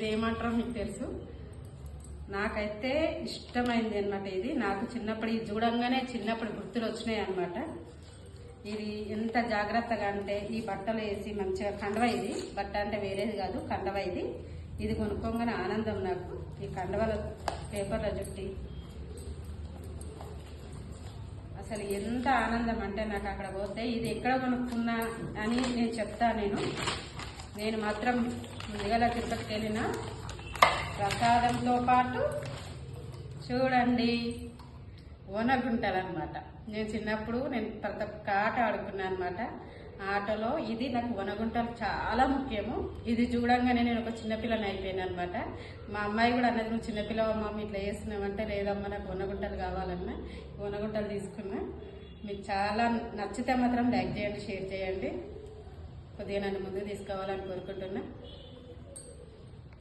ఇది ఏమంటారో మీకు తెలుసు. నాకైతే ఇష్టమైంది అన్నమాట. ఇది నాకు చిన్నప్పుడు ఇది చూడంగానే చిన్నప్పుడు గుర్తులు వచ్చినాయి అన్నమాట. ఇది ఎంత జాగ్రత్తగా అంటే ఈ బట్టలు వేసి మంచిగా కండవ, ఇది బట్ట అంటే వేరేది కాదు, కండవ. ఇది కొనుక్కోగానే ఆనందం నాకు. ఈ కండవల పేపర్ల జుట్టి అసలు ఎంత ఆనందం అంటే నాకు అక్కడ పోతే ఇది ఎక్కడ కొనుక్కున్నా అని నేను చెప్తా. నేను మాత్రం ముందుగా తిరుపతికి వెళ్ళిన ప్రసాదంతో పాటు చూడండి ఓనగుంటలు అనమాట. నేను చిన్నప్పుడు ప్రతి ఒక్క ఆట ఆడుకున్నాను అనమాట. ఆటలో ఇది నాకు వనగుంటలు చాలా ముఖ్యము. ఇది చూడంగానే నేను ఒక చిన్నపిల్లని అయిపోయాను అనమాట. మా అమ్మాయి కూడా అన్నది, నువ్వు చిన్నపిల్లవ మమ్మీ ఇట్లా చేస్తున్నామంటే, లేదమ్మా నాకు వనగుంటలు కావాలన్నా వనగుంటలు తీసుకున్నా. మీకు చాలా నచ్చితే మాత్రం లైక్ చేయండి, షేర్ చేయండి. కొద్దిగా నన్ను ముందుకు తీసుకోవాలని కోరుకుంటున్నా.